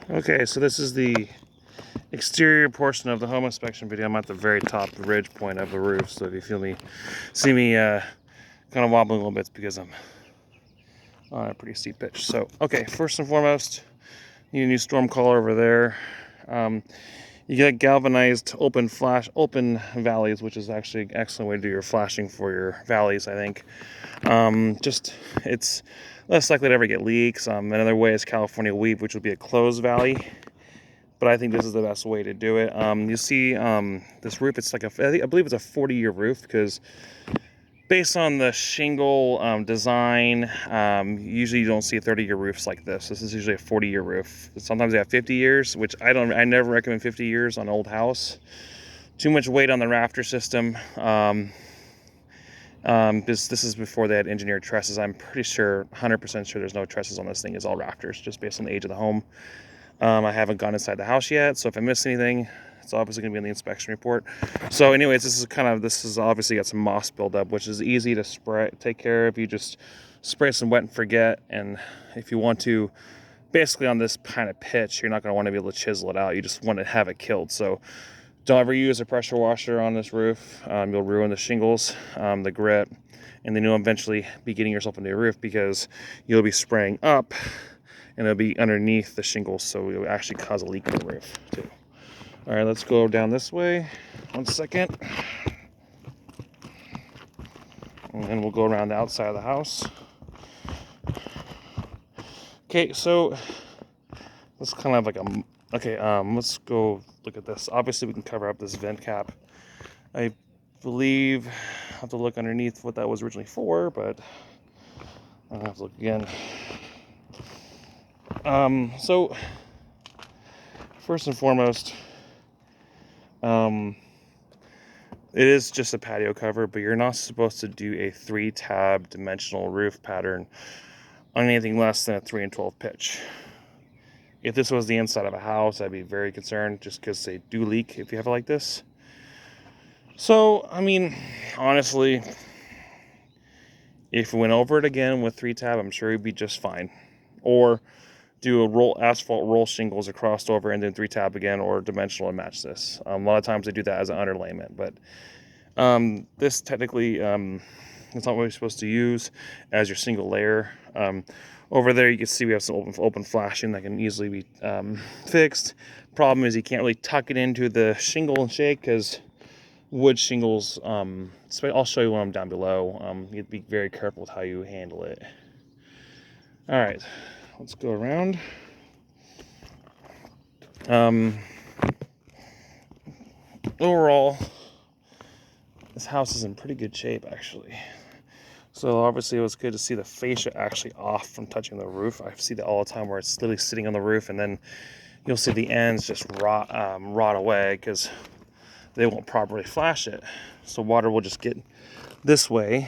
Okay, so this is the exterior portion of the home inspection video. I'm at the very top ridge point of the roof, so if you see me kind of wobbling a little bit, it's because I'm on a pretty steep pitch. So, okay, first and foremost, you need a new storm collar over there. You get galvanized open valleys, which is actually an excellent way to do your flashing for your valleys, I think. It's less likely to ever get leaks. Another way is California weave, which would be a closed valley. But I think this is the best way to do it. You see this roof, it's like I believe it's a 40-year roof, because based on the shingle design, usually you don't see 30-year roofs like this. This is usually a 40-year roof. Sometimes they have 50 years, which I never recommend 50 years on an old house. Too much weight on the rafter system. This is before they had engineered trusses. I'm pretty sure, 100% sure there's no trusses on this thing. It's all rafters, just based on the age of the home. I haven't gone inside the house yet, so if I miss anything, it's obviously going to be in the inspection report. So anyways, this is obviously got some moss buildup, which is easy to take care of. You just spray some wet and forget, and if you want to, basically on this kind of pitch, you're not going to want to be able to chisel it out. You just want to have it killed. So don't ever use a pressure washer on this roof. You'll ruin the shingles, the grit, and then you'll eventually be getting yourself into your roof, because you'll be spraying up and it'll be underneath the shingles, so it'll actually cause a leak in the roof too. All right, let's go down this way. 1 second. And then we'll go around the outside of the house. Okay, so let's kind of like let's go look at this. Obviously we can cover up this vent cap. I believe I'll have to look underneath what that was originally for, but I'll have to look again. So first and foremost, it is just a patio cover, but you're not supposed to do a 3-tab dimensional roof pattern on anything less than a 3 and 12 pitch. If this was the inside of a house, I'd be very concerned, just because they do leak if you have it like this. So, I mean, honestly, if we went over it again with 3-tab, I'm sure it'd be just fine. Or do asphalt roll shingles across over and then 3-tab again, or dimensional and match this. A lot of times they do that as an underlayment, but this technically it's not what you're supposed to use as your single layer. Over there you can see we have some open flashing that can easily be fixed. Problem is you can't really tuck it into the shingle and shake, because wood shingles, I'll show you one down below. You have to be very careful with how you handle it. All right, let's go around. Overall, this house is in pretty good shape, actually. So obviously it was good to see the fascia actually off from touching the roof. I see that all the time, where it's literally sitting on the roof, and then you'll see the ends just rot away, because they won't properly flash it. So water will just get this way,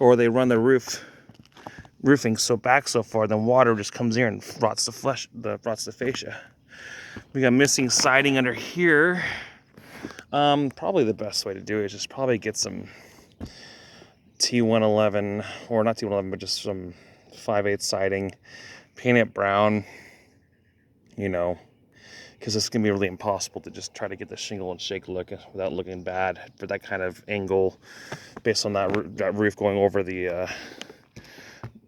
or they run the roofing so far, then water just comes here and rots the fascia. We got missing siding under here. Probably the best way to do it is just probably get some T111, or not T111, but just some 5/8 siding, paint it brown, because it's going to be really impossible to just try to get the shingle and shake look without looking bad for that kind of angle, based on that roof going over the,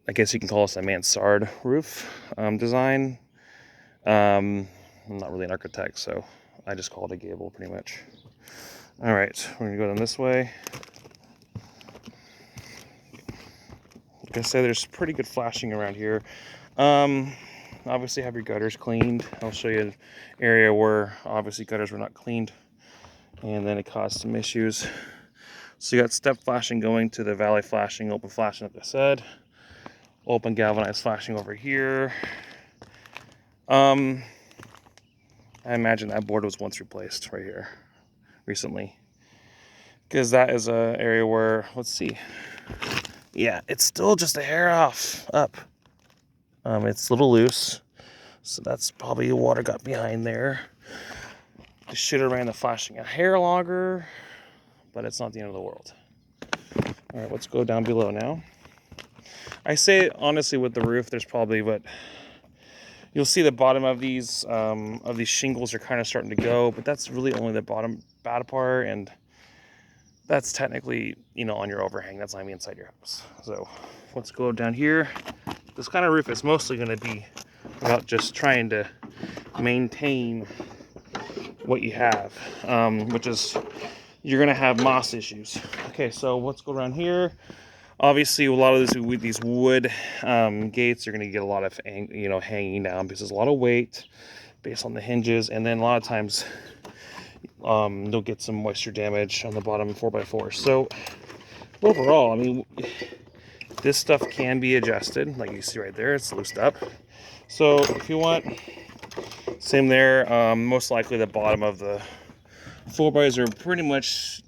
I guess you can call this a mansard roof design. I'm not really an architect, so I just call it a gable pretty much. All right, we're gonna go down this way. Like I said, there's pretty good flashing around here. Obviously have your gutters cleaned. I'll show you an area where obviously gutters were not cleaned, and then it caused some issues. So you got step flashing going to the valley flashing, open flashing, like I said. Open galvanized flashing over here. I imagine that board was once replaced right here recently, because that is a area where, let's see, yeah, it's still just a hair up. It's a little loose, so that's probably water got behind there. I should have ran the flashing a hair longer, but it's not the end of the world. All right, let's go down below now. I say honestly, with the roof, there's probably You'll see the bottom of these shingles are kind of starting to go, but that's really only the bad part, and that's technically, on your overhang. That's not even inside your house. So let's go down here. This kind of roof is mostly going to be about just trying to maintain what you have, which is you're going to have moss issues. Okay, so let's go around here. Obviously, a lot of these wood gates are going to get a lot of hanging down because there's a lot of weight based on the hinges, and then a lot of times you'll get some moisture damage on the bottom 4x4. So overall, I mean, this stuff can be adjusted, like you see right there. It's loosed up. So if you want, same there. Most likely the bottom of the 4xs are pretty much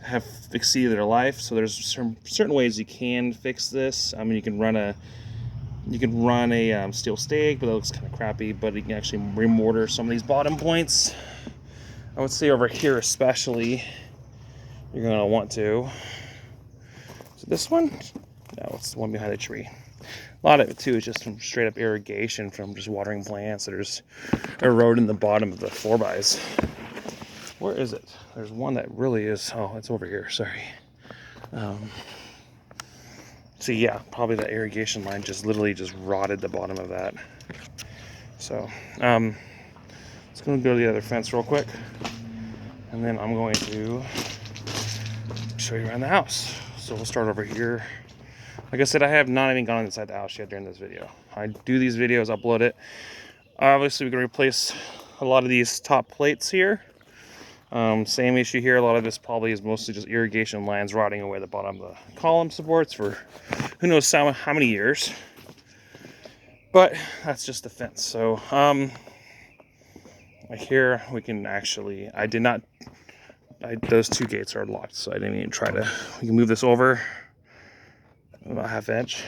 have exceeded their life, so there's certain ways you can fix this. I mean, you can run a steel stake, but that looks kind of crappy. But you can actually remortar some of these bottom points. I would say over here especially, you're gonna want to. So this one, no, it's the one behind the tree. A lot of it too is just from straight up irrigation from just watering plants that are just eroding the bottom of the 4xs. Where is it? There's one that really is. Oh, it's over here. Sorry. So yeah, probably that irrigation line just literally just rotted the bottom of that. So let's go to the other fence real quick, and then I'm going to show you around the house. So we'll start over here. Like I said, I have not even gone inside the house yet during this video. I do these videos, upload it. Obviously, we're going to replace a lot of these top plates here. Same issue here. A lot of this probably is mostly just irrigation lines rotting away the bottom of the column supports for who knows how many years. But that's just the fence. So here we can actually, those two gates are locked, so I didn't even try to. We can move this over about ½ inch.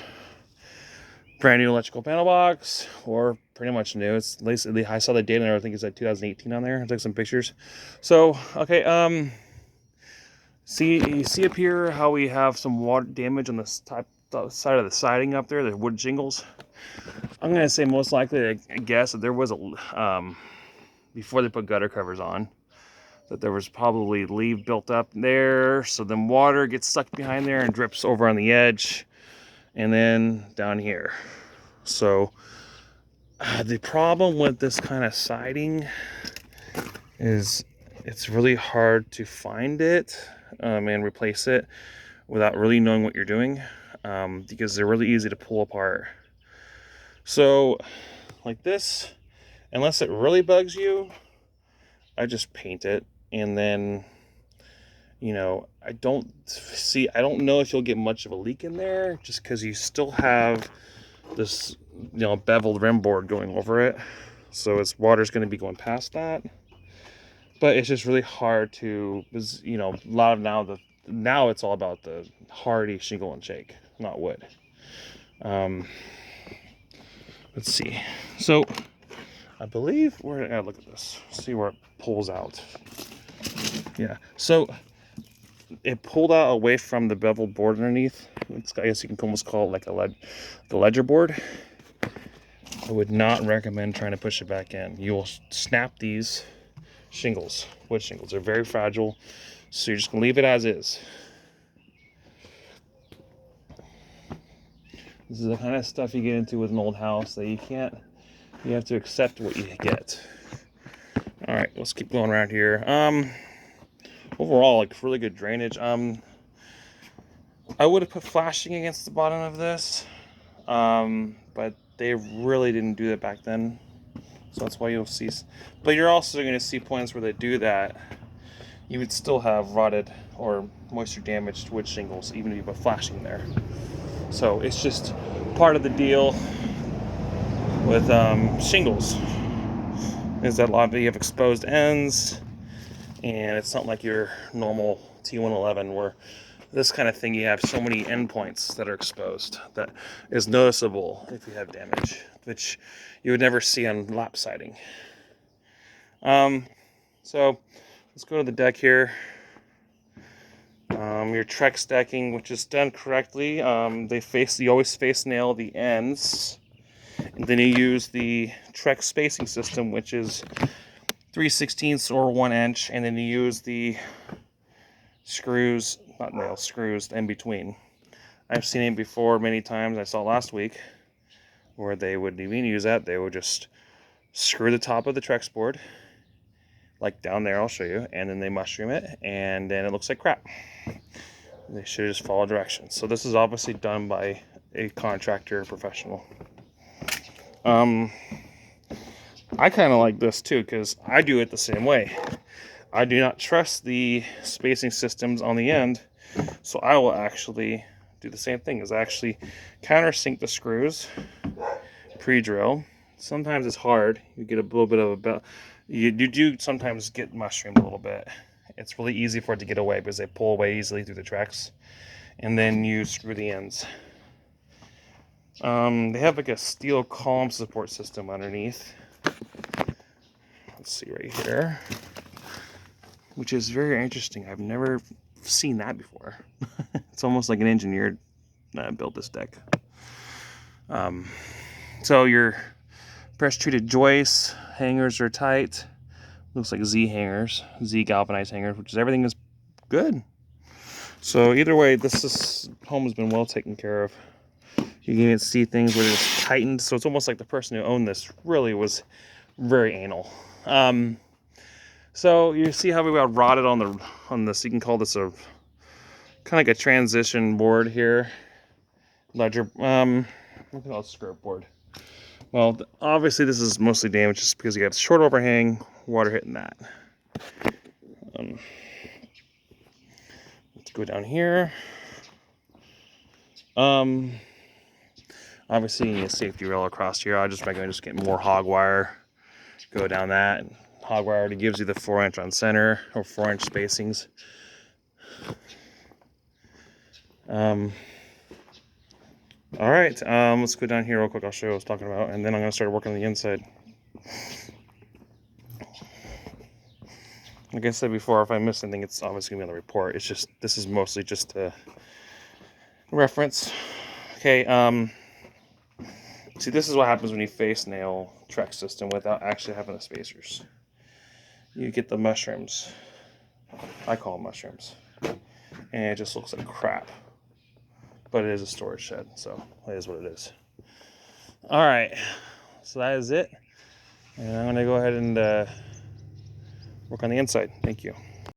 Brand new electrical panel box, or pretty much new. It's at least I saw the date and I think it's like 2018 on there. I took some pictures. So okay, you see up here how we have some water damage on the side of the siding up there, the wood shingles. I'm gonna say most likely, I guess, that there was before they put gutter covers on, that there was probably leaf built up there, so then water gets stuck behind there and drips over on the edge and then down here. So the problem with this kind of siding is it's really hard to find it and replace it without really knowing what you're doing, because they're really easy to pull apart. So like this, unless it really bugs you, I just paint it. And then, I don't know if you'll get much of a leak in there, just because you still have this, beveled rim board going over it. So water's going to be going past that. But it's just really hard to, a lot of now it's all about the hardy shingle and shake, not wood. Let's see. So I believe we're gonna look at this, see where it pulls out. Yeah, so it pulled out away from the beveled board underneath. I guess you can almost call it like the ledger board. I would not recommend trying to push it back in. You will snap these shingles, wood shingles. They're very fragile, so you're just gonna leave it as is. This is the kind of stuff you get into with an old house that you have to accept what you get. All right, let's keep going around here. Overall, like really good drainage. I would have put flashing against the bottom of this, but they really didn't do that back then. So that's why you'll see. But you're also going to see points where they do that. You would still have rotted or moisture damaged wood shingles, even if you put flashing there. So it's just part of the deal with shingles, is that a lot of you have exposed ends, and it's not like your normal T111 where this kind of thing you have so many endpoints that are exposed that is noticeable if you have damage, which you would never see on lap siding. So let's go to the deck here. Your Trex decking, which is done correctly, you always face nail the ends, And then you use the Trex spacing system, which is 3/16 or 1 inch, and then you use the screws, not nails, screws in between. I've seen it before many times. I saw it last week where they would even use that. They would just screw the top of the Trex board, like down there, I'll show you, and then they mushroom it, and then it looks like crap. They should just follow directions. So this is obviously done by a contractor professional. I kind of like this too because I do it the same way. I do not trust the spacing systems on the end, so I will actually do the same thing. Is actually countersink the screws, pre-drill. Sometimes it's hard. You get a little bit of a belt. You do sometimes get mushroomed a little bit. It's really easy for it to get away because they pull away easily through the Trex, and then you screw the ends. They have like a steel column support system underneath. Let's see right here, which is very interesting. I've never seen that before. It's almost like an engineer built this deck. So your pressure treated joists, hangers are tight. Looks like Z hangers, Z galvanized hangers, which is everything is good. So either way, this home has been well taken care of. You can even see things where it's tightened. So it's almost like the person who owned this really was very anal. So you see how we got rotted on this. You can call this a kind of like a transition board here. Ledger, what do you call it, skirt board. Well, obviously this is mostly damaged just because you have short overhang, water hitting that. Let's go down here. Obviously you need a safety rail across here. I just recommend just getting more hog wire. Go down that. Hog wire already gives you the 4-inch on center or 4-inch spacings. All right, let's go down here real quick. I'll show you what I was talking about, and then I'm going to start working on the inside. Like I said before, if I miss anything, it's obviously going to be on the report. It's just, this is mostly just a reference. Okay, see, this is what happens when you face nail Trex system without actually having the spacers. You get the mushrooms. I call them mushrooms. And it just looks like crap. But it is a storage shed, so it is what it is. All right, so that is it. And I'm going to go ahead and work on the inside. Thank you.